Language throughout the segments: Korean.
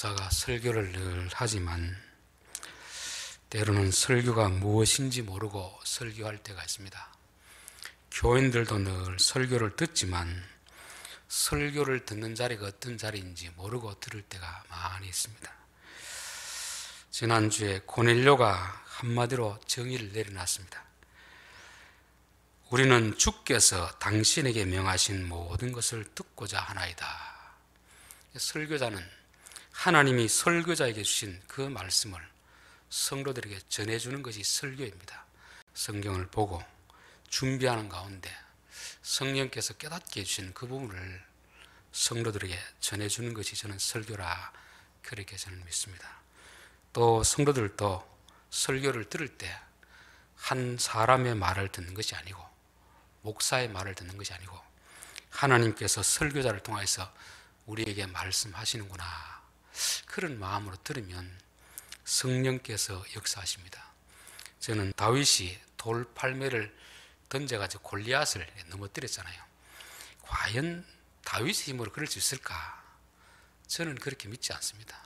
목사가 설교를 늘 하지만 때로는 설교가 무엇인지 모르고 설교할 때가 있습니다. 교인들도 늘 설교를 듣지만 설교를 듣는 자리가 어떤 자리인지 모르고 들을 때가 많이 있습니다. 지난주에 고넬료가 한마디로 정의를 내려놨습니다. 우리는 주께서 당신에게 명하신 모든 것을 듣고자 하나이다. 설교자는 하나님이 설교자에게 주신 그 말씀을 성도들에게 전해주는 것이 설교입니다. 성경을 보고 준비하는 가운데 성령께서 깨닫게 해주신 그 부분을 성도들에게 전해주는 것이 저는 설교라, 그렇게 저는 믿습니다. 또 성도들도 설교를 들을 때 한 사람의 말을 듣는 것이 아니고, 목사의 말을 듣는 것이 아니고, 하나님께서 설교자를 통해서 우리에게 말씀하시는구나, 그런 마음으로 들으면 성령께서 역사하십니다. 저는 다윗이 돌팔매를 던져가지고 골리앗을 넘어뜨렸잖아요. 과연 다윗의 힘으로 그럴 수 있을까? 저는 그렇게 믿지 않습니다.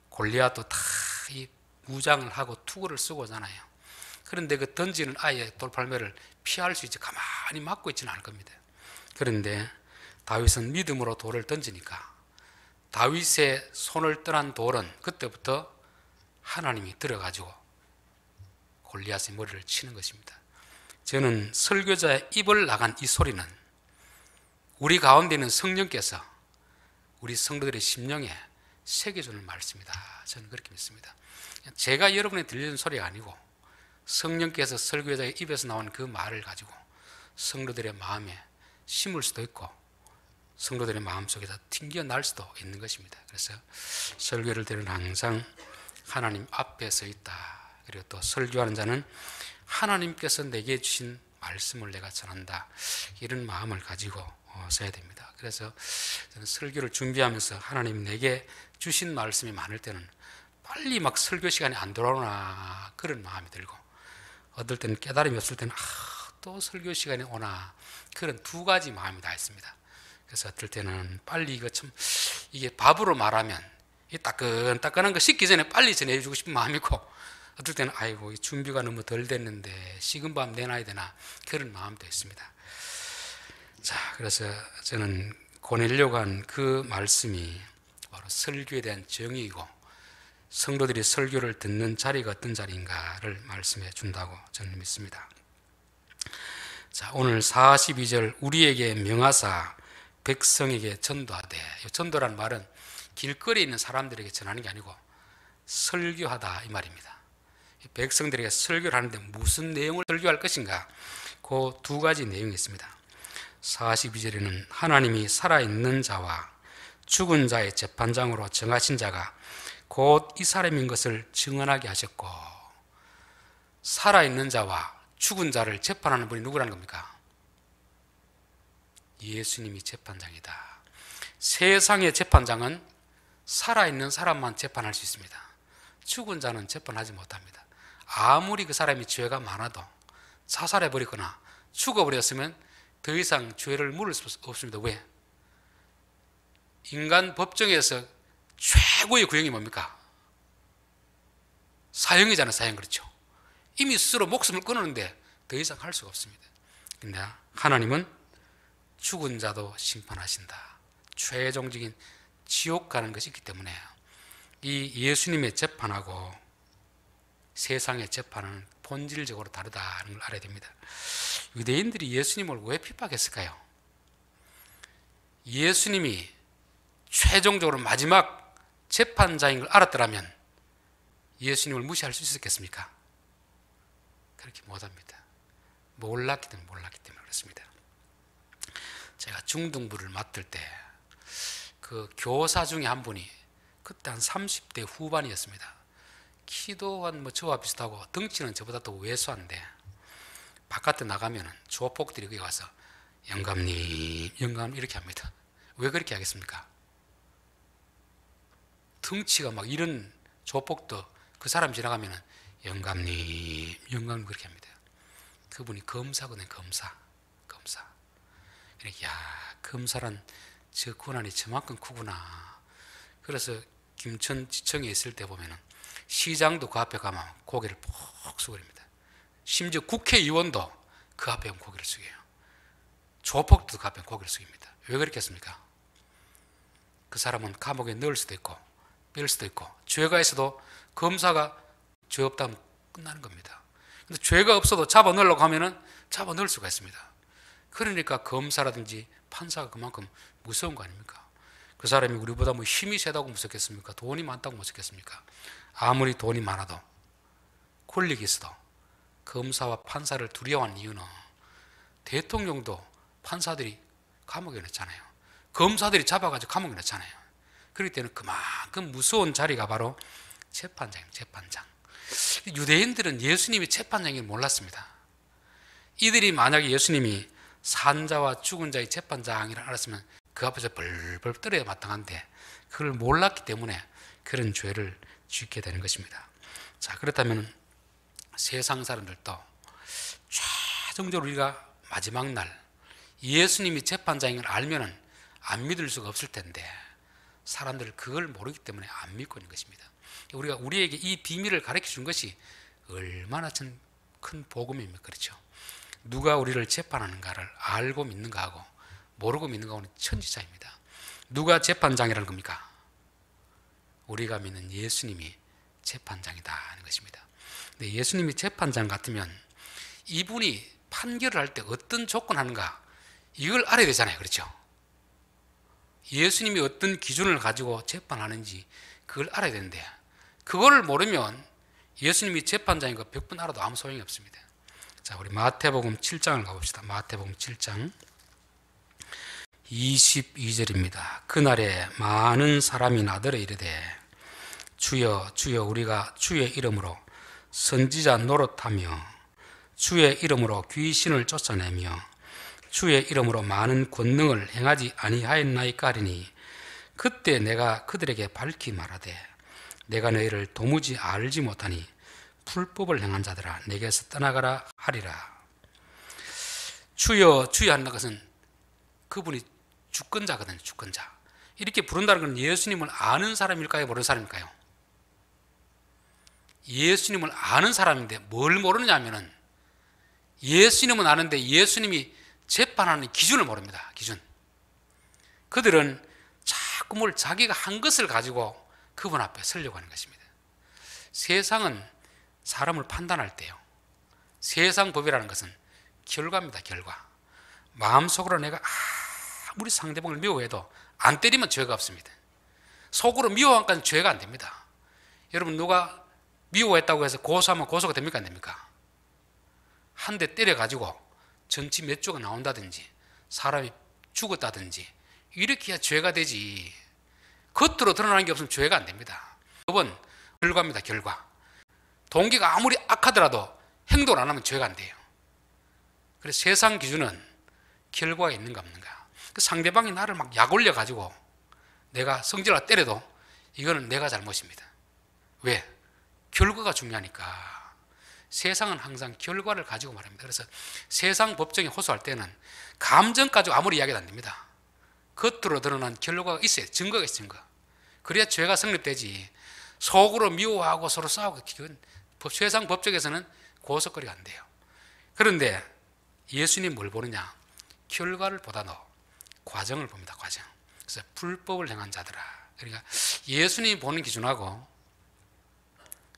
골리앗도 다 이 무장을 하고 투구를 쓰고 오잖아요. 그런데 그 던지는 아이의 돌팔매를 피할 수 있지 가만히 맞고 있지는 않을 겁니다. 그런데 다윗은 믿음으로 돌을 던지니까 다윗의 손을 떠난 돌은 그때부터 하나님이 들어가지고 골리앗의 머리를 치는 것입니다. 저는 설교자의 입을 나간 이 소리는 우리 가운데 있는 성령께서 우리 성도들의 심령에 새겨주는 말씀이다. 저는 그렇게 믿습니다. 제가 여러분에 들리는 소리가 아니고 성령께서 설교자의 입에서 나온 그 말을 가지고 성도들의 마음에 심을 수도 있고 성도들의 마음속에서 튕겨날 수도 있는 것입니다. 그래서 설교를 들은 항상 하나님 앞에 서 있다. 그리고 또 설교하는 자는 하나님께서 내게 주신 말씀을 내가 전한다, 이런 마음을 가지고 써야 됩니다. 그래서 저는 설교를 준비하면서 하나님 내게 주신 말씀이 많을 때는 빨리 막 설교 시간이 안 돌아오나, 그런 마음이 들고, 어떨 때는 깨달음이 없을 때는 또 설교 시간이 오나, 그런 두 가지 마음이 다 있습니다. 그래서 어떨 때는 빨리 이게 밥으로 말하면 이 따끈따끈한 거 식기 전에 빨리 전해주고 싶은 마음이 있고, 어떨 때는 아이고 이 준비가 너무 덜 됐는데 식은 밥 내놔야 되나, 그런 마음도 있습니다. 자, 그래서 저는 고넬료가 한 그 말씀이 바로 설교에 대한 정의이고 성도들이 설교를 듣는 자리가 어떤 자리인가를 말씀해 준다고 저는 믿습니다. 자, 오늘 42절 우리에게 명하사 백성에게 전도하되, 전도라는 말은 길거리에 있는 사람들에게 전하는 게 아니고 설교하다, 이 말입니다. 백성들에게 설교를 하는데 무슨 내용을 설교할 것인가, 그 두 가지 내용이 있습니다. 42절에는 하나님이 살아있는 자와 죽은 자의 재판장으로 정하신 자가 곧 이 사람인 것을 증언하게 하셨고, 살아있는 자와 죽은 자를 재판하는 분이 누구라는 겁니까? 예수님이 재판장이다. 세상의 재판장은 살아있는 사람만 재판할 수 있습니다. 죽은 자는 재판하지 못합니다. 아무리 그 사람이 죄가 많아도 자살해버리거나 죽어버렸으면 더 이상 죄를 물을 수 없습니다. 왜? 인간 법정에서 최고의 구형이 뭡니까? 사형이잖아요. 사형. 그렇죠. 이미 스스로 목숨을 끊었는데 더 이상 할 수가 없습니다. 근데 하나님은 죽은 자도 심판하신다. 최종적인 지옥 가는 것이 있기 때문에 이 예수님의 재판하고 세상의 재판은 본질적으로 다르다는 걸 알아야 됩니다. 유대인들이 예수님을 왜 핍박했을까요? 예수님이 최종적으로 마지막 재판자인 걸 알았더라면 예수님을 무시할 수 있었겠습니까? 그렇게 못합니다. 몰랐기 때문에 그렇습니다. 제가 중등부를 맡을 때 그 교사 중에 한 분이 그때 한 30대 후반이었습니다. 키도 한 저와 비슷하고 덩치는 저보다 더 왜소한데 바깥에 나가면 조폭들이 거기 가서 영감님 이렇게 합니다. 왜 그렇게 하겠습니까? 덩치가 막 이런 조폭도 그 사람 지나가면 영감님 그렇게 합니다. 그분이 검사거든요. 검사. 이렇게, 야, 검사란 저 권한이 저만큼 크구나. 그래서 김천지청에 있을 때 보면은 시장도 그 앞에 가면 고개를 푹 숙여립니다. 심지어 국회의원도 그 앞에 가면 고개를 숙여요. 조폭도 그 앞에 고개를 숙입니다. 왜 그렇겠습니까? 그 사람은 감옥에 넣을 수도 있고 뺄 수도 있고 죄가 있어도 검사가 죄 없다면 끝나는 겁니다. 근데 죄가 없어도 잡아 넣으려고 하면은 잡아 넣을 수가 있습니다. 그러니까 검사라든지 판사가 그만큼 무서운 거 아닙니까? 그 사람이 우리보다 뭐 힘이 세다고 무섭겠습니까? 돈이 많다고 무섭겠습니까? 아무리 돈이 많아도 권력이 있어도 검사와 판사를 두려워하는 이유는 대통령도 판사들이 감옥에 넣잖아요. 검사들이 잡아가지고 감옥에 넣잖아요. 그렇기 때문에 그만큼 무서운 자리가 바로 재판장입니다. 재판장. 유대인들은 예수님이 재판장인 줄 몰랐습니다. 이들이 만약에 예수님이 산자와 죽은 자의 재판장이라 알았으면 그 앞에서 벌벌 떨어야 마땅한데 그걸 몰랐기 때문에 그런 죄를 짓게 되는 것입니다. 자, 그렇다면 세상 사람들도 최종적으로 우리가 마지막 날 예수님이 재판장인 걸 알면은 안 믿을 수가 없을 텐데 사람들은 그걸 모르기 때문에 안 믿고 있는 것입니다. 우리가 우리에게 이 비밀을 가르쳐 준 것이 얼마나 큰 복음입니까? 그렇죠? 누가 우리를 재판하는가를 알고 믿는가 하고 모르고 믿는가 하고는 천지차입니다. 누가 재판장이라는 겁니까? 우리가 믿는 예수님이 재판장이다 하는 것입니다. 근데 예수님이 재판장 같으면 이분이 판결을 할 때 어떤 조건 하는가 이걸 알아야 되잖아요. 그렇죠? 예수님이 어떤 기준을 가지고 재판하는지 그걸 알아야 되는데 그거를 모르면 예수님이 재판장인 거 100번 알아도 아무 소용이 없습니다. 자, 우리 마태복음 7장을 가봅시다. 마태복음 7장 22절입니다. 그날에 많은 사람이 나더러 이르되 주여 주여 우리가 주의 이름으로 선지자 노릇하며 주의 이름으로 귀신을 쫓아내며 주의 이름으로 많은 권능을 행하지 아니하였나이까 하리니 그때 내가 그들에게 밝히 말하되 내가 너희를 도무지 알지 못하니 불법을 행한 자들아 내게서 떠나가라 하리라. 주여 주여 하는 것은 그분이 주권자거든요. 주권자. 이렇게 부른다는 건 예수님을 아는 사람일까요? 모르는 사람일까요? 예수님을 아는 사람인데 뭘 모르느냐 하면은 예수님은 아는데 예수님이 재판하는 기준을 모릅니다. 기준. 그들은 자꾸 뭘 자기가 한 것을 가지고 그분 앞에 서려고 하는 것입니다. 세상은 사람을 판단할 때요. 세상 법이라는 것은 결과입니다. 결과. 마음속으로 내가 아무리 상대방을 미워해도 안 때리면 죄가 없습니다. 속으로 미워하니까 죄가 안 됩니다. 여러분 누가 미워했다고 해서 고소하면 고소가 됩니까? 안 됩니까? 한 대 때려가지고 전치 몇 조가 나온다든지 사람이 죽었다든지 이렇게 해야 죄가 되지 겉으로 드러나는 게 없으면 죄가 안 됩니다. 법은 결과입니다. 결과. 동기가 아무리 악하더라도 행동을 안 하면 죄가 안 돼요. 그래서 세상 기준은 결과가 있는가 없는가. 그 상대방이 나를 막 약 올려가지고 내가 성질을 때려도 이거는 내가 잘못입니다. 왜? 결과가 중요하니까. 세상은 항상 결과를 가지고 말합니다. 그래서 세상 법정에 호소할 때는 감정 가지고 아무리 이야기도 안 됩니다. 겉으로 드러난 결과가 있어요. 증거가 있어요. 증거. 그래야 죄가 성립되지. 속으로 미워하고 서로 싸우고 그건 세상 법정에서는 고소거리가 안 돼요. 그런데 예수님 뭘 보느냐? 결과를 보다도 과정을 봅니다. 과정. 그래서 불법을 행한 자들아. 그러니까 예수님이 보는 기준하고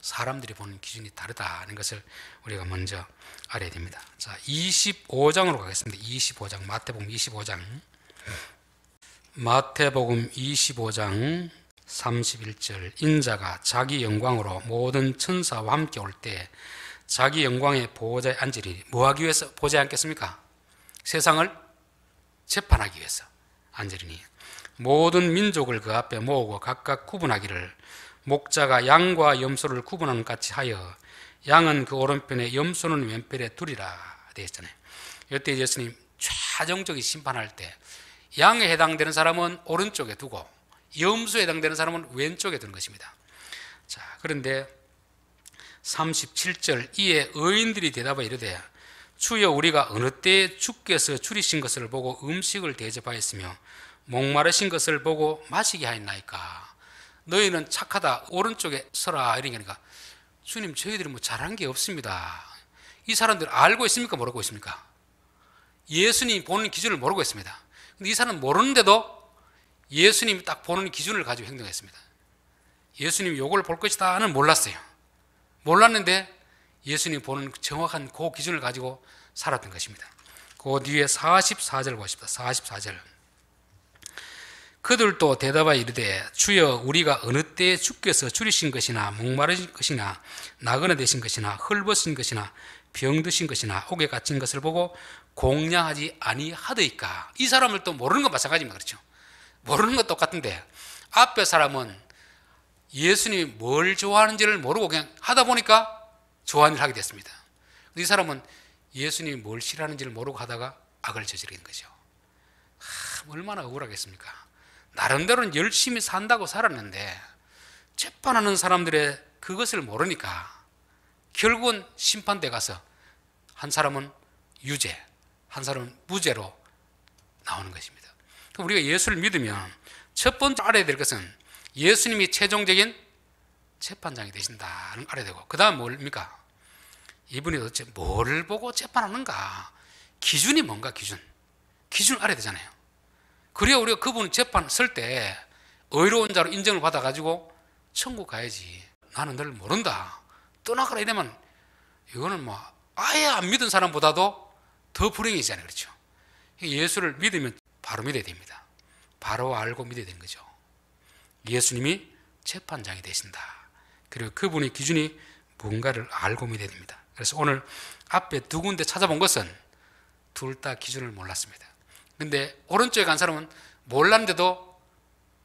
사람들이 보는 기준이 다르다는 것을 우리가 먼저 알아야 됩니다. 자, 25장으로 가겠습니다. 25장, 마태복음 25장. 마태복음 25장 31절. 인자가 자기 영광으로 모든 천사와 함께 올 때 자기 영광의 보호자에 앉으리니. 뭐 하기 위해서 보호자에 앉겠습니까? 세상을 재판하기 위해서 앉으리니. 모든 민족을 그 앞에 모으고 각각 구분하기를 목자가 양과 염소를 구분하는 것 같이 하여 양은 그 오른편에 염소는 왼편에 두리라 되어 있잖아요. 이때 예수님 최종적인 심판할 때 양에 해당되는 사람은 오른쪽에 두고 염소에 해당되는 사람은 왼쪽에 두는 것입니다. 자, 그런데 37절 이에 의인들이 대답하여 이르되 주여 우리가 어느 때에 주께서 줄이신 것을 보고 음식을 대접하였으며 목마르신 것을 보고 마시게 하였나이까. 너희는 착하다, 오른쪽에 서라, 이러니까 주님, 저희들이 뭐 잘한 게 없습니다. 이 사람들 알고 있습니까? 모르고 있습니까? 예수님이 보는 기준을 모르고 있습니다. 근데 이 사람은 모르는데도 예수님이 딱 보는 기준을 가지고 행동했습니다. 예수님이 요걸 볼 것이다는 몰랐어요. 몰랐는데 예수님이 보는 정확한 그 기준을 가지고 살았던 것입니다. 그 뒤에 44절 보십시다. 44절. 그들도 대답하여 이르되 주여, 우리가 어느 때에 주께서 줄이신 것이나 목마르신 것이나 나그네 되신 것이나 헐벗은 것이나 병드신 것이나 옥에 갇힌 것을 보고 공양하지 아니하더이까. 이 사람을 또 모르는 건 마찬가지입니다. 그렇죠? 모르는 건 똑같은데 앞에 사람은 예수님이 뭘 좋아하는지를 모르고 그냥 하다 보니까 좋아하는 일을 하게 됐습니다. 이 사람은 예수님이 뭘 싫어하는지를 모르고 하다가 악을 저지르는 거죠. 얼마나 억울하겠습니까? 나름대로는 열심히 산다고 살았는데 재판하는 사람들의 그것을 모르니까 결국은 심판대 가서 한 사람은 유죄, 한 사람은 무죄로 나오는 것입니다. 우리가 예수를 믿으면 첫 번째 알아야 될 것은 예수님이 최종적인 재판장이 되신다는 걸 알아야 되고, 그 다음 뭡니까? 이분이 도대체 뭘 보고 재판하는가? 기준이 뭔가? 기준을 알아야 되잖아요. 그래야 우리가 그분 재판 쓸 때 의로운 자로 인정을 받아가지고 천국 가야지. 나는 널 모른다, 떠나가라 이러면 이거는 뭐 아예 안 믿은 사람보다도 더 불행이잖아요. 그렇죠? 예수를 믿으면 바로 믿어야 됩니다. 바로 알고 믿어야 되는 거죠. 예수님이 재판장이 되신다. 그리고 그분의 기준이 뭔가를 알고 믿어야 됩니다. 그래서 오늘 앞에 두 군데 찾아본 것은 둘 다 기준을 몰랐습니다. 근데 오른쪽에 간 사람은 몰랐는데도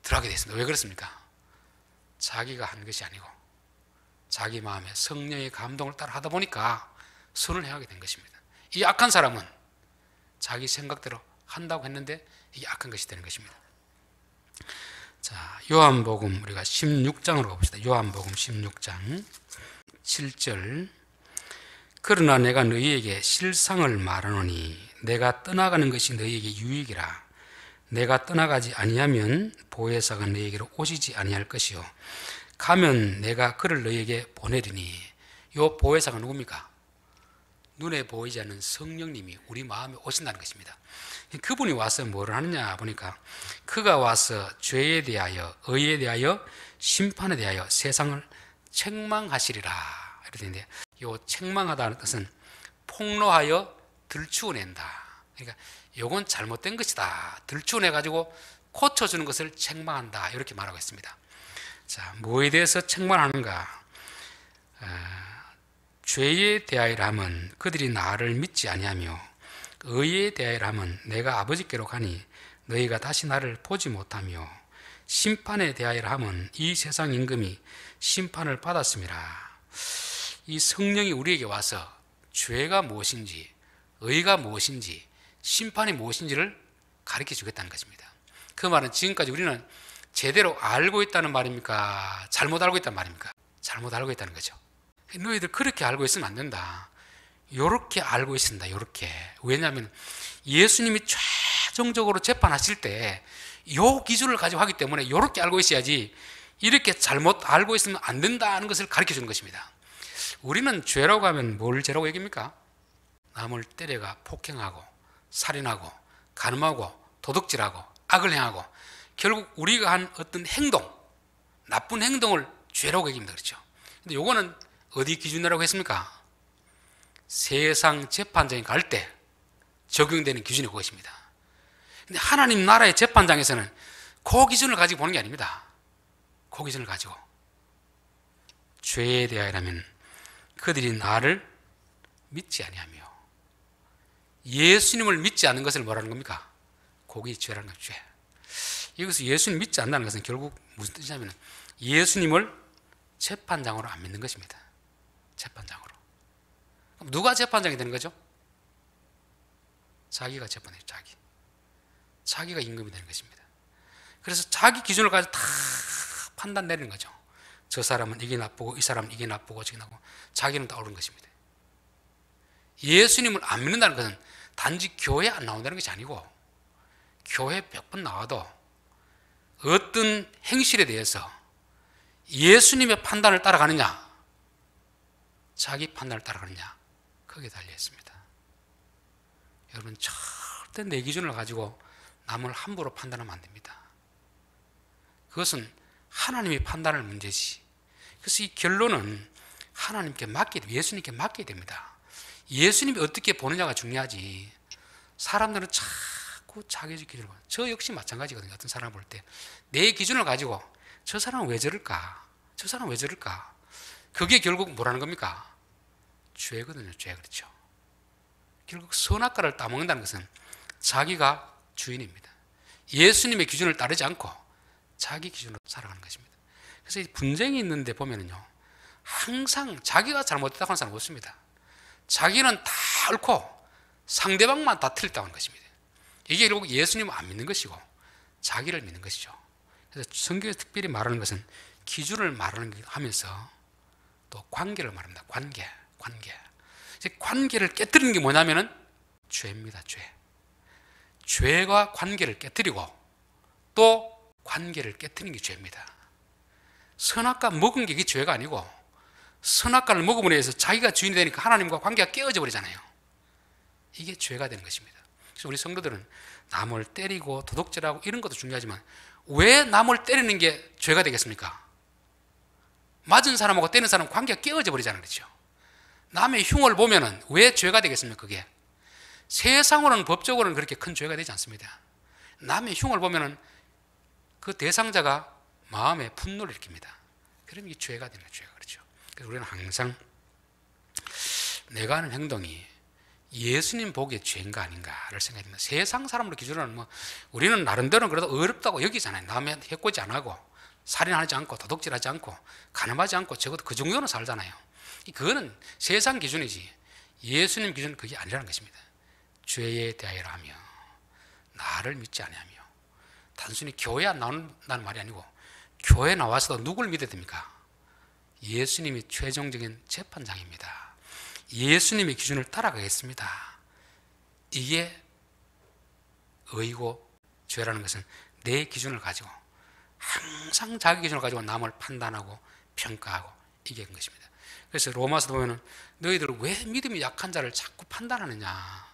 들어가게 됐습니다. 왜 그렇습니까? 자기가 한 것이 아니고 자기 마음에 성령의 감동을 따라 하다 보니까 선을 행하게 된 것입니다. 이 악한 사람은 자기 생각대로 한다고 했는데 이게 악한 것이 되는 것입니다. 자, 요한복음 우리가 16장으로 가봅시다. 요한복음 16장 7절. 그러나 내가 너희에게 실상을 말하노니 내가 떠나가는 것이 너희에게 유익이라. 내가 떠나가지 아니하면 보혜사가 너희에게로 오시지 아니할 것이요 가면 내가 그를 너희에게 보내리니. 요 보혜사가 누굽니까? 눈에 보이지 않는 성령님이 우리 마음에 오신다는 것입니다. 그분이 와서 뭐를 하느냐 보니까 그가 와서 죄에 대하여, 의에 대하여, 심판에 대하여 세상을 책망하시리라. 이렇게 되는데 요 책망하다는 뜻은 폭로하여 들추어낸다. 그러니까 요건 잘못된 것이다, 들추어내가지고 고쳐주는 것을 책망한다, 이렇게 말하고 있습니다. 자, 뭐에 대해서 책망하는가? 죄에 대하여라 하면 그들이 나를 믿지 아니하며, 의에 대하여라 하면 내가 아버지께로 가니 너희가 다시 나를 보지 못하며, 심판에 대하여라 하면 이 세상 임금이 심판을 받았음이라. 이 성령이 우리에게 와서 죄가 무엇인지, 의가 무엇인지, 심판이 무엇인지를 가르쳐 주겠다는 것입니다. 그 말은 지금까지 우리는 제대로 알고 있다는 말입니까? 잘못 알고 있다는 말입니까? 잘못 알고 있다는 거죠. 너희들 그렇게 알고 있으면 안 된다, 요렇게 알고 있습니다. 요렇게. 왜냐하면 예수님이 최종적으로 재판하실 때 요 기준을 가지고 하기 때문에 요렇게 알고 있어야지, 이렇게 잘못 알고 있으면 안 된다는 것을 가르쳐 주는 것입니다. 우리는 죄라고 하면 뭘 죄라고 얘기합니까? 남을 때려가 폭행하고 살인하고 간음하고 도둑질하고 악을 행하고, 결국 우리가 한 어떤 행동, 나쁜 행동을 죄라고 얘기합니다. 그렇죠? 근데 요거는 어디 기준이라고 했습니까? 세상 재판장에 갈 때 적용되는 기준이 그것입니다. 근데 하나님 나라의 재판장에서는 그 기준을 가지고 보는 게 아닙니다. 그 기준을 가지고 죄에 대하여라면 그들이 나를 믿지 아니하며, 예수님을 믿지 않는 것을 뭐라는 겁니까? 그게 죄라는 거죠. 죄. 여기서 예수님 믿지 않는다는 것은 결국 무슨 뜻이냐면 예수님을 재판장으로 안 믿는 것입니다. 재판장으로. 그럼 누가 재판장이 되는 거죠? 자기가 재판해요. 자기가 임금이 되는 것입니다. 그래서 자기 기준을 가지고 다 판단 내리는 거죠. 저 사람은 이게 나쁘고 이 사람은 이게 나쁘고 저게 나쁘고, 자기는 다 옳은 것입니다. 예수님을 안 믿는다는 것은 단지 교회 안 나온다는 것이 아니고, 교회 몇 번 나와도 어떤 행실에 대해서 예수님의 판단을 따라가느냐, 자기 판단을 따라가느냐, 거기에 달려 있습니다. 여러분, 절대 내 기준을 가지고 남을 함부로 판단하면 안 됩니다. 그것은 하나님이 판단할 문제지. 그래서 이 결론은 하나님께 예수님께 맡겨야 됩니다. 예수님이 어떻게 보느냐가 중요하지. 사람들은 자꾸 자기 기준을 봐. 저 역시 마찬가지거든요. 어떤 사람을 볼 때 내 기준을 가지고 저 사람은 왜 저럴까? 저 사람은 왜 저럴까? 그게 결국 뭐라는 겁니까? 죄거든요. 죄. 그렇죠. 결국 선악과를 따먹는다는 것은 자기가 주인입니다. 예수님의 기준을 따르지 않고 자기 기준으로 살아가는 것입니다. 그래서 이 분쟁이 있는데 보면은요, 항상 자기가 잘못했다고 하는 사람은 없습니다. 자기는 다 옳고 상대방만 다 틀렸다고 하는 것입니다. 이게 결국 예수님을 안 믿는 것이고 자기를 믿는 것이죠. 그래서 성경에서 특별히 말하는 것은 기준을 하면서 또 관계를 말합니다. 관계. 관계를 깨뜨리는 게 뭐냐면은 죄입니다. 죄가 관계를 깨뜨리고 또 관계를 깨뜨리는 게 죄입니다. 선악과 먹은 게 이게 죄가 아니고 선악과를 먹음으로 해서 자기가 주인이 되니까 하나님과 관계가 깨어져 버리잖아요. 이게 죄가 되는 것입니다. 그래서 우리 성도들은 남을 때리고 도둑질하고 이런 것도 중요하지만 왜 남을 때리는 게 죄가 되겠습니까? 맞은 사람하고 때리는 사람은 관계가 깨어져 버리잖아요. 그렇죠? 남의 흉을 보면은 왜 죄가 되겠습니까? 그게 세상으로는 법적으로는 그렇게 큰 죄가 되지 않습니다. 남의 흉을 보면은 그 대상자가 마음에 분노를 일으킵니다. 그러면 이게 죄가 되는 거예요. 죄가. 그렇죠? 그래서 우리는 항상 내가 하는 행동이 예수님 보기에 죄인가 아닌가를 생각해야 됩니다. 세상 사람으로 기준으로는 우리는 나름대로는 그래도 어렵다고 여기잖아요. 남의 해코지 안 하고 살인하지 않고 도둑질하지 않고 간음하지 않고 적어도 그 정도는 살잖아요. 그거는 세상 기준이지 예수님 기준은 그게 아니라는 것입니다. 죄에 대하여 하며 나를 믿지 아니하며, 단순히 교회 안 나온다는 말이 아니고 교회 나와서도 누굴 믿어야 됩니까? 예수님이 최종적인 재판장입니다. 예수님의 기준을 따라가겠습니다. 이게 의고, 죄라는 것은 내 기준을 가지고 항상 자기 기준을 가지고 남을 판단하고 평가하고 이게 것입니다. 그래서 로마서도 보면 너희들 왜 믿음이 약한 자를 자꾸 판단하느냐,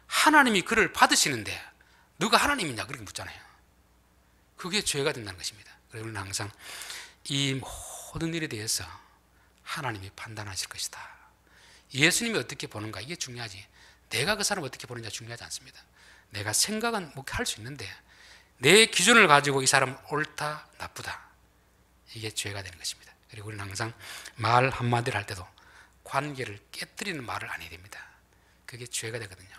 하나님이 그를 받으시는데 너가 하나님이냐 그렇게 묻잖아요. 그게 죄가 된다는 것입니다. 그래서 우리는 항상 이 모든 일에 대해서 하나님이 판단하실 것이다. 예수님이 어떻게 보는가 이게 중요하지, 내가 그 사람을 어떻게 보느냐 중요하지 않습니다. 내가 생각은 할 수 있는데 내 기준을 가지고 이 사람은 옳다 나쁘다 이게 죄가 되는 것입니다. 그리고 우리는 항상 말 한마디를 할 때도 관계를 깨뜨리는 말을 안 해야 됩니다. 그게 죄가 되거든요.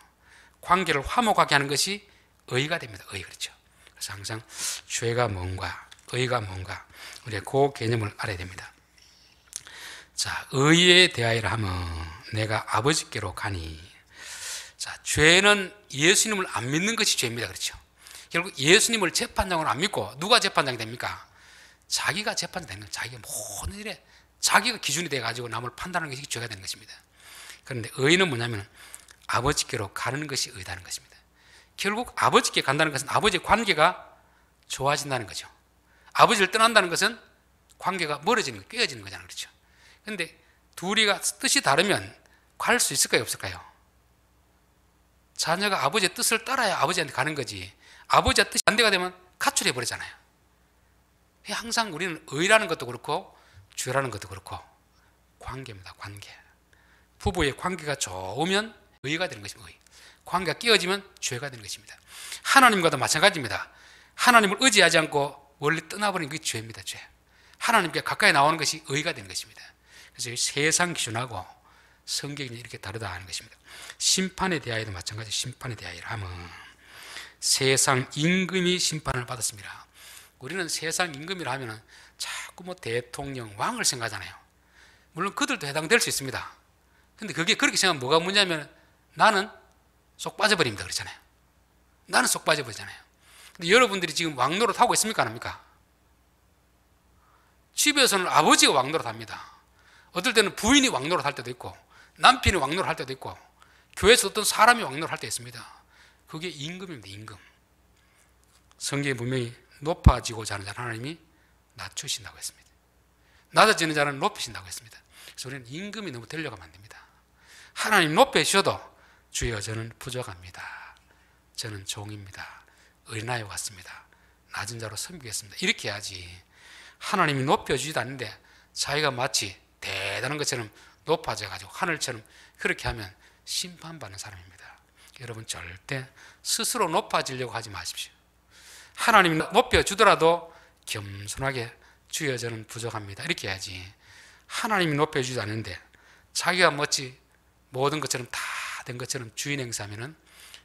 관계를 화목하게 하는 것이 의가 됩니다. 의. 그렇죠? 그래서 항상 죄가 뭔가 의가 뭔가 우리가 그 개념을 알아야 됩니다. 자, 의에 대하여 하면 내가 아버지께로 가니. 자, 죄는 예수님을 안 믿는 것이 죄입니다. 그렇죠? 결국 예수님을 재판장으로 안 믿고 누가 재판장이 됩니까? 자기가 재판장이 되는 거예요. 자기가 모든 일에 자기가 기준이 돼가지고 남을 판단하는 것이 죄가 되는 것입니다. 그런데 의는 뭐냐면 아버지께로 가는 것이 의다는 것입니다. 결국 아버지께 간다는 것은 아버지의 관계가 좋아진다는 거죠. 아버지를 떠난다는 것은 관계가 멀어지는 거, 깨어지는 거잖아요. 그렇죠? 그런데 둘이가 뜻이 다르면 갈 수 있을까요? 없을까요? 자녀가 아버지의 뜻을 따라야 아버지한테 가는 거지, 아버지의 뜻이 반대가 되면 가출해 버리잖아요. 항상 우리는 의라는 것도 그렇고 죄라는 것도 그렇고 관계입니다. 관계. 부부의 관계가 좋으면 의가 되는 것입니다. 의. 관계가 깨어지면 죄가 되는 것입니다. 하나님과도 마찬가지입니다. 하나님을 의지하지 않고 멀리 떠나버리는 게 죄입니다. 죄. 하나님께 가까이 나오는 것이 의가 되는 것입니다. 그래서 세상 기준하고 성경이 이렇게 다르다 하는 것입니다. 심판에 대하여도 마찬가지. 심판에 대하여 하면 세상 임금이 심판을 받았습니다. 우리는 세상 임금이라 하면 자꾸 대통령, 왕을 생각하잖아요. 물론 그들도 해당될 수 있습니다. 근데 그게 그렇게 생각하면 뭐가 문제냐면 나는 쏙 빠져버립니다. 그렇잖아요. 나는 쏙 빠져버리잖아요. 근데 여러분들이 지금 왕노릇 하고 있습니까? 안 합니까? 집에서는 아버지가 왕노릇 합니다. 어떨 때는 부인이 왕노릇 할 때도 있고 남편이 왕노릇 할 때도 있고 교회에서 어떤 사람이 왕노릇 할 때 있습니다. 그게 임금입니다. 임금. 성경에 분명히 높아지고자 하는 자는 하나님이 낮추신다고 했습니다. 낮아지는 자는 높이신다고 했습니다. 그래서 우리는 임금이 너무 되려가면 안 됩니다. 하나님 높여주셔도 주여 저는 부족합니다. 저는 종입니다. 어린아이와 같습니다. 낮은 자로 섬기겠습니다. 이렇게 해야지. 하나님이 높여주지도 않는데 자기가 마치 대단한 것처럼 높아져가지고 하늘처럼 그렇게 하면 심판받는 사람입니다. 여러분 절대 스스로 높아지려고 하지 마십시오. 하나님이 높여주더라도 겸손하게 주여 저는 부족합니다. 이렇게 해야지. 하나님이 높여주지 않는데 자기가 마치 모든 것처럼 다 된 것처럼 주인 행사하면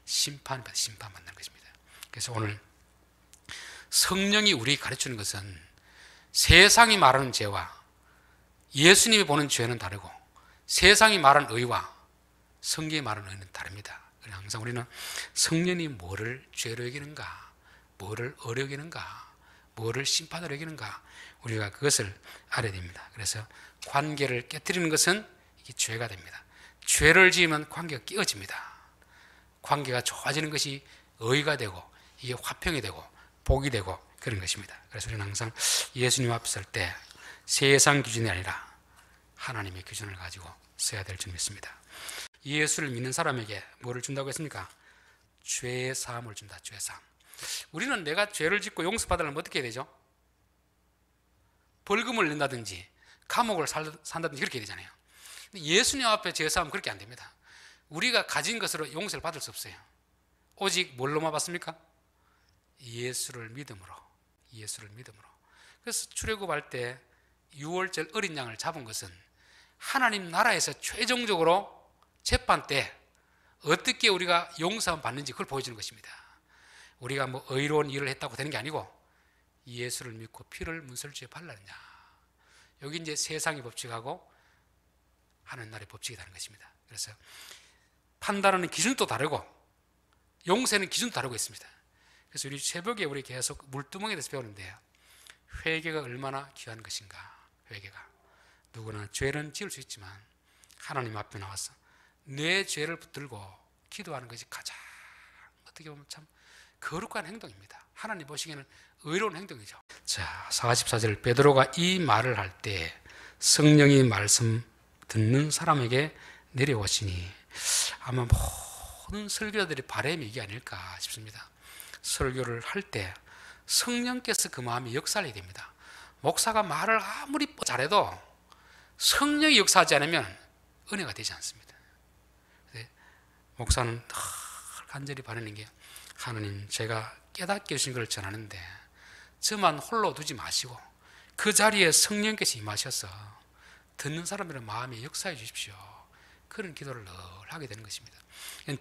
심판받는 것입니다. 그래서 오늘 성령이 우리 가르치는 것은 세상이 말하는 죄와 예수님이 보는 죄는 다르고 세상이 말하는 의와 성경이 말하는 의는 다릅니다. 항상 우리는 성령이 뭐를 죄로 여기는가, 뭐를 어려 여기는가, 뭐를 심판으로 여기는가, 우리가 그것을 알아야 됩니다. 그래서 관계를 깨뜨리는 것은 이게 죄가 됩니다. 죄를 지으면 관계가 깨어집니다. 관계가 좋아지는 것이 의가 되고 이게 화평이 되고 복이 되고 그런 것입니다. 그래서 우리는 항상 예수님 앞에 설 때 세상 기준이 아니라 하나님의 기준을 가지고 서야 될 줄 믿습니다. 예수를 믿는 사람에게 뭐를 준다고 했습니까? 죄 사함을 준다. 죄 사함. 우리는 내가 죄를 짓고 용서받으려면 어떻게 해야 되죠? 벌금을 낸다든지 감옥을 산다든지 그렇게 되잖아요. 근데 예수님 앞에 죄 사함은 그렇게 안 됩니다. 우리가 가진 것으로 용서를 받을 수 없어요. 오직 뭘로만 받습니까? 예수를 믿음으로. 예수를 믿음으로. 그래서 출애굽할 때 6월절 어린 양을 잡은 것은 하나님 나라에서 최종적으로 재판 때 어떻게 우리가 용서함 받는지 그걸 보여주는 것입니다. 우리가 뭐 의로운 일을 했다고 되는 게 아니고 예수를 믿고 피를 문설주에 발랐냐. 여기 이제 세상의 법칙하고 하늘나라의 법칙이 다른 것입니다. 그래서 판단하는 기준도 다르고 용서는 기준도 다르고 있습니다. 그래서 우리 새벽에 우리 계속 물두멍에 대해서 배우는데요. 회개가 얼마나 귀한 것인가. 회개가. 누구나 죄는 지을 수 있지만 하나님 앞에 나와서 내 죄를 붙들고 기도하는 것이 가장 어떻게 보면 참 거룩한 행동입니다. 하나님 보시기에는 의로운 행동이죠. 자, 44절 베드로가 이 말을 할 때 성령이 말씀 듣는 사람에게 내려오시니 아마 모든 설교자들의 바람이 이게 아닐까 싶습니다. 설교를 할 때 성령께서 그 마음이 역사하게 됩니다. 목사가 말을 아무리 잘해도 성령이 역사하지 않으면 은혜가 되지 않습니다. 목사는 간절히 바라는 게 하나님 제가 깨닫게 주신 걸 전하는데 저만 홀로 두지 마시고 그 자리에 성령께서 임하셔서 듣는 사람들의 마음에 역사해 주십시오. 그런 기도를 늘 하게 되는 것입니다.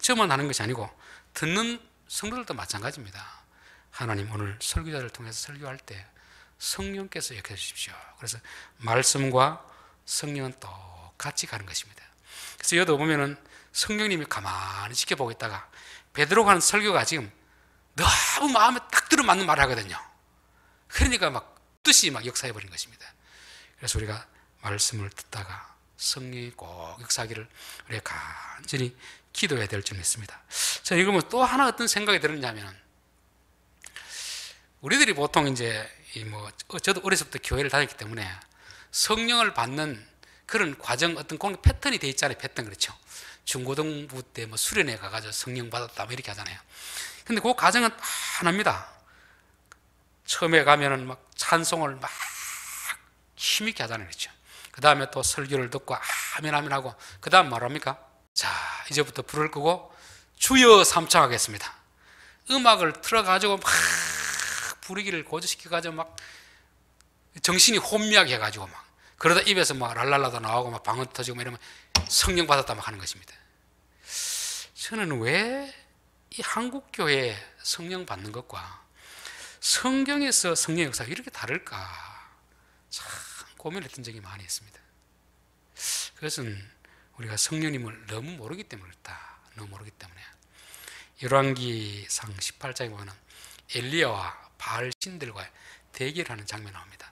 저만 하는 것이 아니고 듣는 성도들도 마찬가지입니다. 하나님 오늘 설교자를 통해서 설교할 때 성령께서 역해 주십시오. 그래서 말씀과 성령은 똑같이 가는 것입니다. 그래서 여기 보면은 성령님이 가만히 지켜보고 있다가 베드로가 하는 설교가 지금 너무 마음에 딱 들어맞는 말을 하거든요. 그러니까 막 뜻이 막 역사해버린 것입니다. 그래서 우리가 말씀을 듣다가 성령이 꼭 역사하기를 우리가 간절히 기도해야 될 줄 믿습니다. 자, 이거 또 하나 어떤 생각이 들었냐면 우리들이 보통 이제 저도 어렸을 때 교회를 다녔기 때문에 성령을 받는 그런 과정 어떤 공격 패턴이 돼 있잖아요. 패턴 그렇죠. 중고등부 때 수련회 가가지고 성령 받았다 이렇게 하잖아요. 근데 그 과정은 하나입니다. 처음에 가면은 막 찬송을 막 힘있게 하잖아요. 그렇죠. 그 다음에 또 설교를 듣고 아멘 아멘 하고 그 다음 뭐랍니까? 자, 이제부터 불을 끄고 주여 삼창하겠습니다. 음악을 틀어가지고 막 부르기를 고조시켜가지고 막 정신이 혼미하게 해가지고 막 그러다 입에서 막 랄랄라도 나오고 막 방언 터지고 막 이러면 성령 받았다 막 하는 것입니다. 저는 왜 이 한국 교회에 성령 받는 것과 성경에서 성령 역사가 이렇게 다를까 참 고민했던 적이 많이 있습니다. 그것은 우리가 성령님을 너무 모르기 때문에 그렇다. 너무 모르기 때문에 열왕기상 18장에 보면 엘리야와 바알 신들과 대결하는 장면이 나옵니다.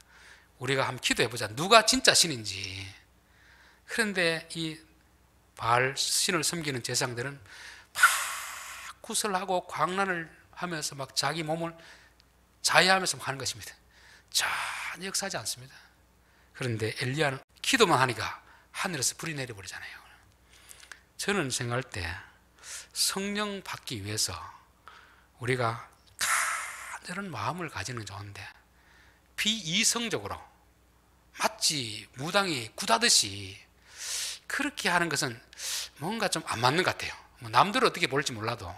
우리가 한번 기도해보자. 누가 진짜 신인지. 그런데 이 바알 신을 섬기는 제사장들은 막 구슬하고 광란을 하면서 막 자기 몸을 자해하면서 하는 것입니다. 전혀 역사하지 않습니다. 그런데 엘리야는 기도만 하니까 하늘에서 불이 내려버리잖아요. 저는 생각할 때 성령 받기 위해서 우리가 간절한 마음을 가지는 좋은데 비이성적으로 마치 무당이 굿하듯이 그렇게 하는 것은 뭔가 좀 안 맞는 것 같아요. 뭐 남들은 어떻게 볼지 몰라도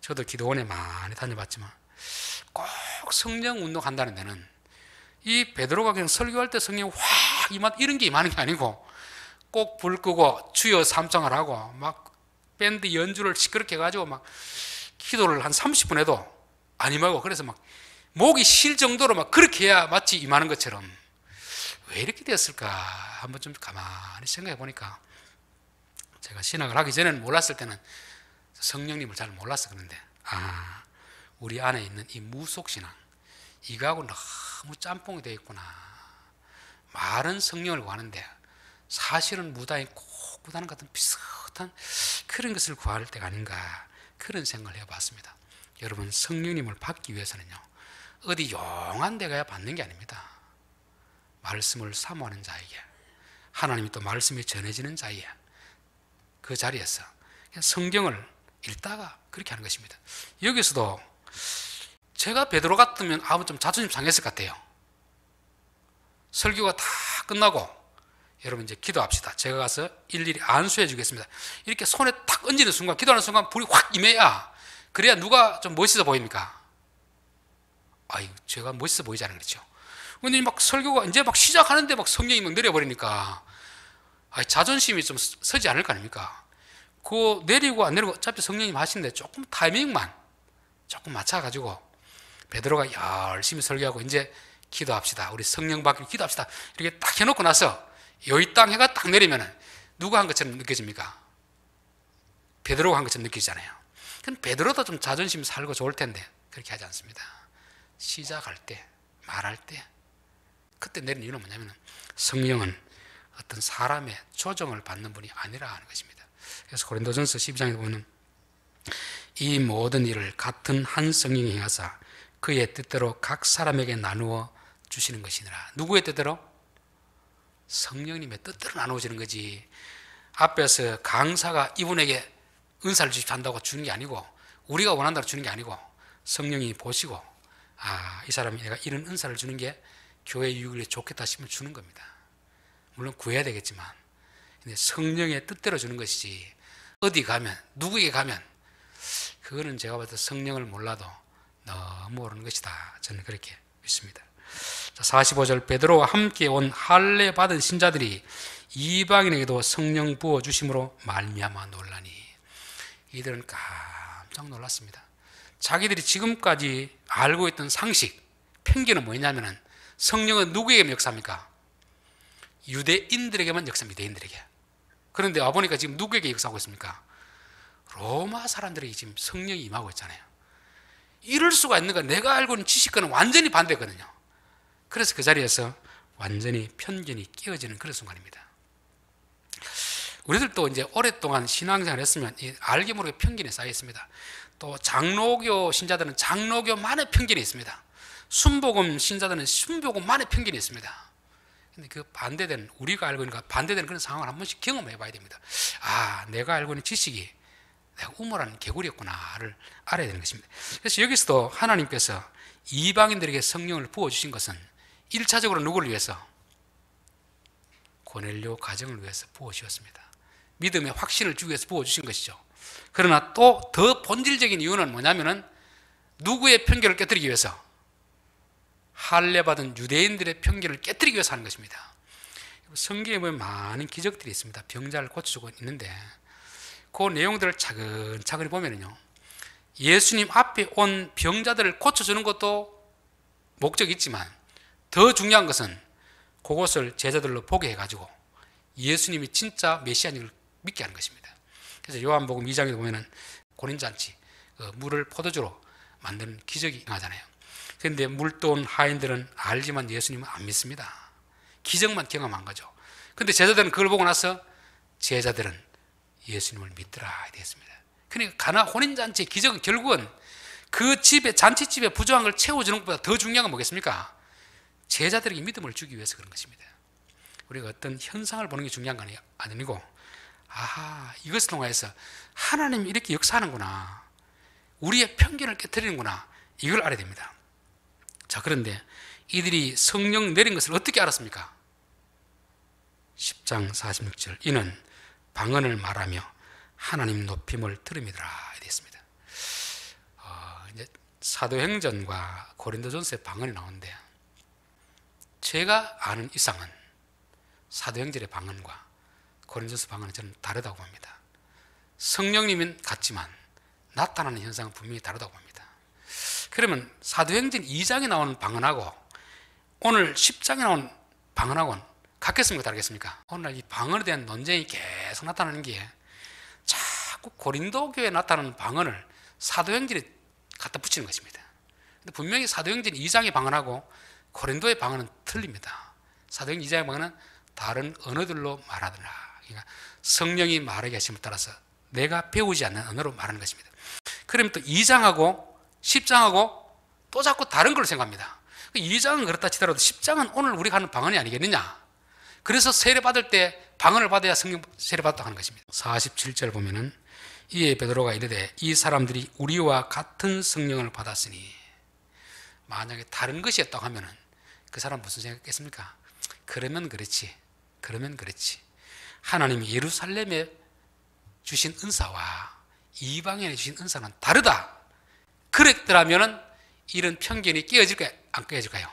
저도 기도원에 많이 다녀봤지만 꼭 성령 운동한다는 데는 이 베드로가 그냥 설교할 때 성령 확 이런 게 임하는 게 아니고 꼭 불 끄고 주여 삼창을 하고 막 밴드 연주를 시끄럽게 해가지고 막 기도를 한 30분 해도 안 임하고 그래서 막 목이 쉴 정도로 막 그렇게 해야 마치 임하는 것처럼 왜 이렇게 되었을까 한번 좀 가만히 생각해 보니까 제가 신학을 하기 전에는 몰랐을 때는 성령님을 잘 몰라서 그런데 우리 안에 있는 이 무속신앙 이거하고 너무 짬뽕이 되어 있구나. 말은 성령을 구하는데 사실은 무당이 꼭 무당 같은 비슷한 그런 것을 구할 때가 아닌가 그런 생각을 해봤습니다. 여러분 성령님을 받기 위해서는요 어디 용한 데 가야 받는 게 아닙니다. 말씀을 사모하는 자에게 하나님이 또 말씀이 전해지는 자에 그 자리에서 성경을 읽다가 그렇게 하는 것입니다. 여기서도 제가 베드로 같으면 아무 좀 자존심 상했을 것 같아요. 설교가 다 끝나고 여러분 이제 기도합시다. 제가 가서 일일이 안수해 주겠습니다. 이렇게 손에 탁 얹는 순간 기도하는 순간 불이 확 임해야 그래야 누가 좀 멋있어 보입니까? 제가 멋있어 보이지 않은 거죠. 근데 막 설교가 이제 막 시작하는데 막 성령이 막 내려버리니까 자존심이 좀 서지 않을 거 아닙니까? 그거 내리고 안 내리고 어차피 성령님 하시는데 조금 타이밍만 조금 맞춰가지고 베드로가 열심히 설교하고 이제 기도합시다. 우리 성령 받기로 기도합시다. 이렇게 딱 해놓고 나서 여기 땅 해가 딱 내리면 누가 한 것처럼 느껴집니까? 베드로가 한 것처럼 느끼잖아요. 그럼 베드로도 좀 자존심 살고 좋을 텐데 그렇게 하지 않습니다. 시작할 때, 말할 때 그때 내리는 이유는 뭐냐면 성령은 어떤 사람의 조정을 받는 분이 아니라 하는 것입니다. 그래서 고린도전서 12장에 보면 이 모든 일을 같은 한 성령이 행하사 그의 뜻대로 각 사람에게 나누어 주시는 것이니라. 누구의 뜻대로? 성령님의 뜻대로 나누어지는 거지. 앞에서 강사가 이분에게 은사를 주십시오 한다고 주는 게 아니고 우리가 원한다고 주는 게 아니고 성령이 보시고 이 사람이 내가 이런 은사를 주는 게 교회 유익에 좋겠다 싶으면 주는 겁니다. 물론 구해야 되겠지만 근데 성령의 뜻대로 주는 것이지 어디 가면 누구에게 가면 그거는 제가 봤을 때 성령을 몰라도 너무 모르는 것이다. 저는 그렇게 믿습니다. 45절 베드로와 함께 온 할례 받은 신자들이 이방인에게도 성령 부어주심으로 말미암아 놀라니 이들은 깜짝 놀랐습니다. 자기들이 지금까지 알고 있던 상식, 편견은 뭐냐면은 성령은 누구에게 역사합니까? 유대인들에게만 역사합니다. 유대인들에게. 그런데 와보니까 지금 누구에게 역사하고 있습니까? 로마 사람들에게 지금 성령이 임하고 있잖아요. 이럴 수가 있는가? 내가 알고 있는 지식과는 완전히 반대거든요. 그래서 그 자리에서 완전히 편견이 끼어지는 그런 순간입니다. 우리들도 이제 오랫동안 신앙생활을 했으면 알게 모르게 편견이 쌓여 있습니다. 또 장로교 신자들은 장로교만의 편견이 있습니다. 순복음 신자들은 순복음만의 편견이 있습니다. 근데 그 반대되는 우리가 알고 있는 반대되는 그런 상황을 한 번씩 경험해 봐야 됩니다. 내가 알고 있는 지식이 내가 우물한 개구리였구나를 알아야 되는 것입니다. 그래서 여기서도 하나님께서 이방인들에게 성령을 부어주신 것은 1차적으로 누구를 위해서? 고넬료 가정을 위해서 부어주셨습니다. 믿음의 확신을 주기 위해서 부어주신 것이죠. 그러나 또 더 본질적인 이유는 뭐냐면은 누구의 편견을 깨뜨리기 위해서? 할례받은 유대인들의 편견을 깨뜨리기 위해서 하는 것입니다. 성경에 보면 많은 기적들이 있습니다. 병자를 고쳐주고 있는데 그 내용들을 차근차근히 보면요, 예수님 앞에 온 병자들을 고쳐주는 것도 목적이 있지만 더 중요한 것은 그것을 제자들로 보게 해가지고 예수님이 진짜 메시아님을 믿게 하는 것입니다. 그래서 요한복음 2장에 보면은 고린잔치 물을 포도주로 만드는 기적이 일어나잖아요. 그런데 물도온 하인들은 알지만 예수님은 안 믿습니다. 기적만 경험한 거죠. 그런데 제자들은 그걸 보고 나서 제자들은 예수님을 믿더라 되었습니다. 그러니까 가나 혼인잔치의 기적은 결국은 그 집에 잔치집에 부족한 걸 채워주는 것보다 더 중요한 건 뭐겠습니까? 제자들에게 믿음을 주기 위해서 그런 것입니다. 우리가 어떤 현상을 보는 게 중요한 거 아니고, 아하, 이것을 통해서 하나님이 이렇게 역사하는구나, 우리의 편견을 깨트리는구나, 이걸 알아야 됩니다. 자, 그런데 이들이 성령 내린 것을 어떻게 알았습니까? 10장 46절, 이는 방언을 말하며 하나님 높임을 들음이더라 이렇게 있습니다. 이제 사도행전과 고린도전서의 방언이 나오는데, 제가 아는 이상은 사도행전의 방언과 고린도전서 방언은 저는 다르다고 봅니다. 성령님은 같지만 나타나는 현상은 분명히 다르다고 봅니다. 그러면 사도행전 2장에 나오는 방언하고 오늘 10장에 나오는 방언하고는 같겠습니까? 다르겠습니까? 오늘 이 방언에 대한 논쟁이 계속 나타나는 게, 자꾸 고린도 교회에 나타나는 방언을 사도행전에 갖다 붙이는 것입니다. 근데 분명히 사도행전 2장의 방언하고 고린도의 방언은 틀립니다. 사도행전 2장의 방언은 다른 언어들로 말하더라. 그러니까 성령이 말하게 하심을 따라서 내가 배우지 않는 언어로 말하는 것입니다. 그러면 또 2장하고 10장하고 또 자꾸 다른 걸 생각합니다. 2장은 그렇다 치더라도 10장은 오늘 우리가 하는 방언이 아니겠느냐. 그래서 세례받을 때 방언을 받아야 성령 세례받았다고 하는 것입니다. 47절 보면은, 이에 베드로가 이르되 이 사람들이 우리와 같은 성령을 받았으니, 만약에 다른 것이었다고 하면은 그 사람 무슨 생각했겠습니까? 그러면 그렇지, 그러면 그렇지, 하나님이 예루살렘에 주신 은사와 이방인에 주신 은사는 다르다, 그랬더라면은 이런 편견이 깨어질까요? 안 깨어질까요?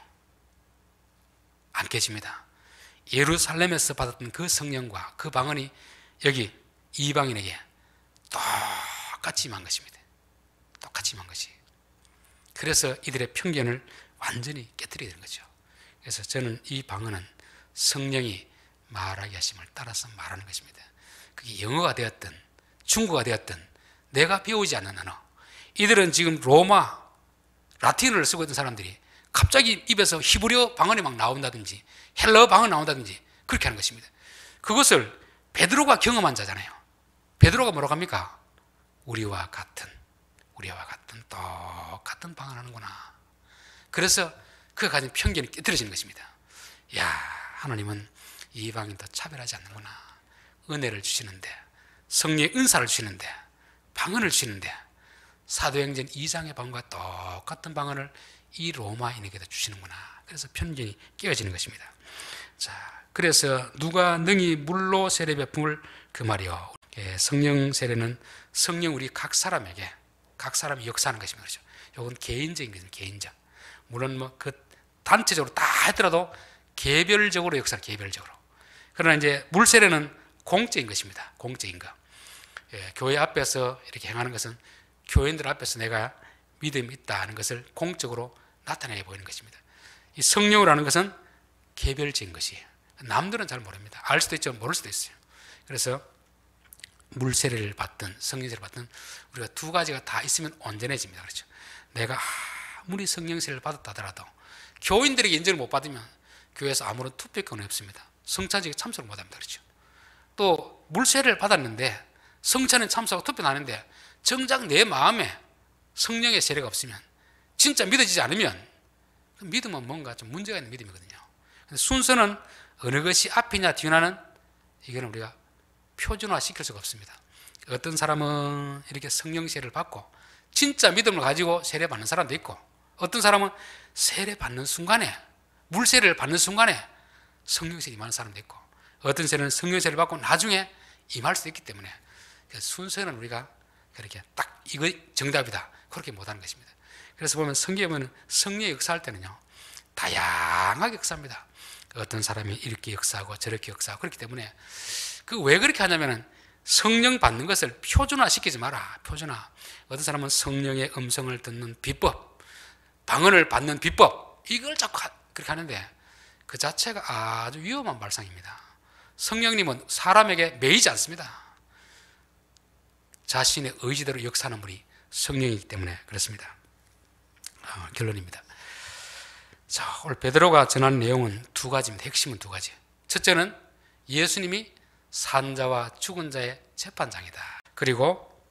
안 깨집니다. 예루살렘에서 받았던 그 성령과 그 방언이 여기 이방인에게 똑같이 임한 것입니다. 똑같이 임한 것이. 그래서 이들의 편견을 완전히 깨뜨리게 되는 거죠. 그래서 저는 이 방언은 성령이 말하게 하심을 따라서 말하는 것입니다. 그게 영어가 되었든 중국어가 되었든 내가 배우지 않는 언어, 이들은 지금 로마 라틴어를 쓰고 있던 사람들이 갑자기 입에서 히브리어 방언이 막 나온다든지 헬라어 방언이 나온다든지 그렇게 하는 것입니다. 그것을 베드로가 경험한 자잖아요. 베드로가 뭐라고 합니까? 우리와 같은 똑같은 방언을 하는구나. 그래서 그가 가진 편견이 깨뜨려지는 것입니다. 야, 하나님은 이방인도 차별하지 않는구나. 은혜를 주시는데, 성령의 은사를 주시는데, 방언을 주시는데, 사도행전 2장의 방언과 똑같은 방언을 이 로마인에게도 주시는구나. 그래서 편견이 깨어지는 것입니다. 자, 그래서 누가 능히 물로 세례 베품을 그 말이요. 성령 세례는 성령 우리 각 사람이 역사하는 것입니다. 그렇죠? 이건 개인적인 것입니다. 개인적. 물론 뭐 그 단체적으로 다 했더라도 개별적으로 역사를 개별적으로. 그러나 이제 물 세례는 공적인 것입니다. 공적인 거. 교회 앞에서 이렇게 행하는 것은 교인들 앞에서 내가 믿음이 있다는 것을 공적으로 나타내 보이는 것입니다. 이 성령을 아는 것은 개별적인 것이에요. 남들은 잘 모릅니다. 알 수도 있지만 모를 수도 있어요. 그래서 물세례를 받든 성령세례를 받든 우리가 두 가지가 다 있으면 온전해집니다. 그렇죠? 내가 아무리 성령세례를 받았다 하더라도 교인들에게 인정을 못 받으면 교회에서 아무런 투표권이 없습니다. 성찬식에 참석을 못 합니다. 그렇죠? 또 물세례를 받았는데 성찬에 참석하고 투표 나는데 정작 내 마음에 성령의 세례가 없으면, 진짜 믿어지지 않으면 그 믿음은 뭔가 좀 문제가 있는 믿음이거든요. 순서는 어느 것이 앞이냐 뒤냐는 이거는 우리가 표준화 시킬 수가 없습니다. 어떤 사람은 이렇게 성령 세례를 받고 진짜 믿음을 가지고 세례 받는 사람도 있고, 어떤 사람은 세례 받는 순간에, 물 세례를 받는 순간에 성령 세례 임하는 사람도 있고, 어떤 세례는 성령 세례를 받고 나중에 임할 수도 있기 때문에 순서는 우리가 그렇게 딱 이거 정답이다 그렇게 못하는 것입니다. 그래서 보면 성경에 보면 성령이 역사할 때는요 다양하게 역사합니다. 어떤 사람이 이렇게 역사하고 저렇게 역사하고 그렇기 때문에 그 왜 그렇게 하냐면은 성령 받는 것을 표준화 시키지 마라. 표준화. 어떤 사람은 성령의 음성을 듣는 비법, 방언을 받는 비법, 이걸 자꾸 그렇게 하는데 그 자체가 아주 위험한 발상입니다. 성령님은 사람에게 매이지 않습니다. 자신의 의지대로 역사하는 분이 성령이기 때문에 그렇습니다. 결론입니다. 자, 오늘 베드로가 전하는 내용은 두 가지입니다. 핵심은 두 가지. 첫째는 예수님이 산자와 죽은 자의 재판장이다. 그리고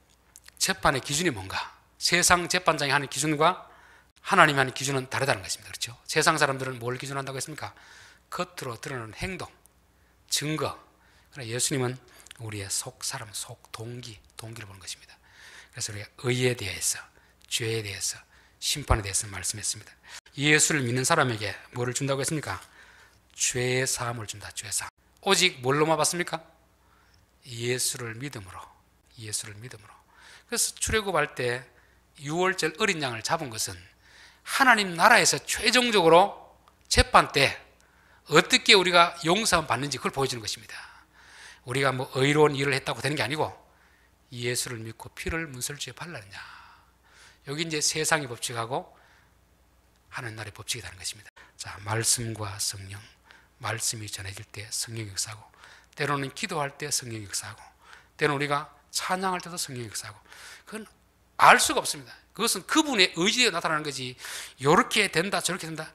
재판의 기준이 뭔가? 세상 재판장이 하는 기준과 하나님이 하는 기준은 다르다는 것입니다. 그렇죠? 세상 사람들은 뭘 기준한다고 했습니까? 겉으로 드러나는 행동, 증거. 그러나 예수님은 우리의 속 사람, 속 동기를 보는 것입니다. 그래서 우리가 의에 대해서, 죄에 대해서, 심판에 대해서 말씀했습니다. 예수를 믿는 사람에게 뭐를 준다고 했습니까? 죄의 사함을 준다. 죄의 사함. 오직 뭘로만 받습니까? 예수를 믿음으로. 예수를 믿음으로. 그래서 출애굽할 때 6월절 어린 양을 잡은 것은 하나님 나라에서 최종적으로 재판 때 어떻게 우리가 용서함 받는지 그걸 보여주는 것입니다. 우리가 뭐 의로운 일을 했다고 되는 게 아니고 예수를 믿고 피를 문설주에 발랐느냐. 여기 이제 세상의 법칙하고 하나님 나라의 법칙이 다른 것입니다. 자, 말씀과 성령. 말씀이 전해질 때 성령이 역사하고, 때로는 기도할 때 성령이 역사하고, 때로는 우리가 찬양할 때도 성령이 역사하고, 그건 알 수가 없습니다. 그것은 그분의 의지에 나타나는 거지, 이렇게 된다 저렇게 된다,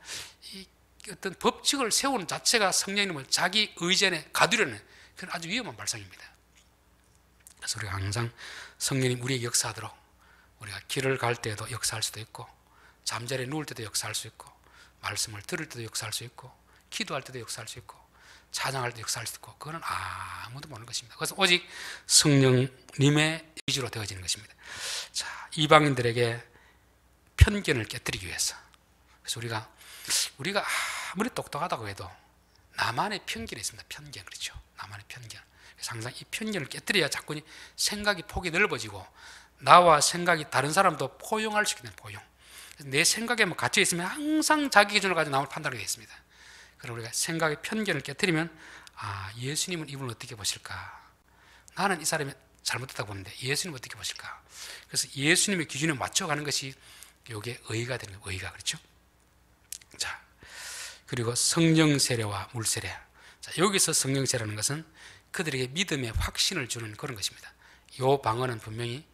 이 어떤 법칙을 세우는 자체가 성령님을 자기 의지 안에 가두려는 그건 아주 위험한 발상입니다. 그래서 우리가 항상 성령님 우리에게 역사하도록, 우리가 길을 갈 때도 역사할 수도 있고, 잠자리에 누울 때도 역사할 수 있고, 말씀을 들을 때도 역사할 수 있고, 기도할 때도 역사할 수 있고, 찬양할 때도 역사할 수 있고, 그거는 아무도 모르는 것입니다. 그래서 오직 성령님의 의지로 되어지는 것입니다. 자, 이방인들에게 편견을 깨뜨리기 위해서, 그래서 우리가 아무리 똑똑하다고 해도 나만의 편견이 있습니다. 편견, 그렇죠? 나만의 편견. 그래서 항상 이 편견을 깨뜨려야 자꾸 생각이 폭이 넓어지고, 나와 생각이 다른 사람도 포용할 수 있는 포용. 내 생각에 갇혀 있으면 항상 자기 기준을 가지고 남을 판단하게 되어 있습니다. 그럼 우리가 생각의 편견을 깨뜨리면, 예수님은 이분을 어떻게 보실까? 나는 이 사람이 잘못됐다고 보는데 예수님은 어떻게 보실까? 그래서 예수님의 기준에 맞춰가는 것이 이게 의가 되는 거예요. 의가, 그렇죠? 자, 그리고 성령 세례와 물 세례. 자, 여기서 성령 세례라는 것은 그들에게 믿음의 확신을 주는 그런 것입니다. 이 방언은 분명히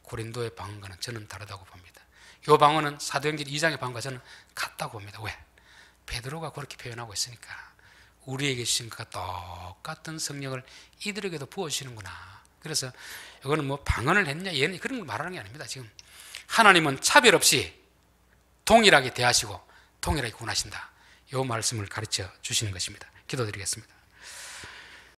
고린도의 방언과는 저는 다르다고 봅니다. 이 방언은 사도행전 2장의 방언과 저는 같다고 봅니다. 왜? 베드로가 그렇게 표현하고 있으니까 우리에게 주신 것과 똑같은 성령을 이들에게도 부어주시는구나. 그래서 이거는 뭐 방언을 했냐 얘는 그런 걸 말하는 게 아닙니다. 지금 하나님은 차별 없이 동일하게 대하시고 동일하게 구원하신다. 이 말씀을 가르쳐 주시는 것입니다. 기도드리겠습니다.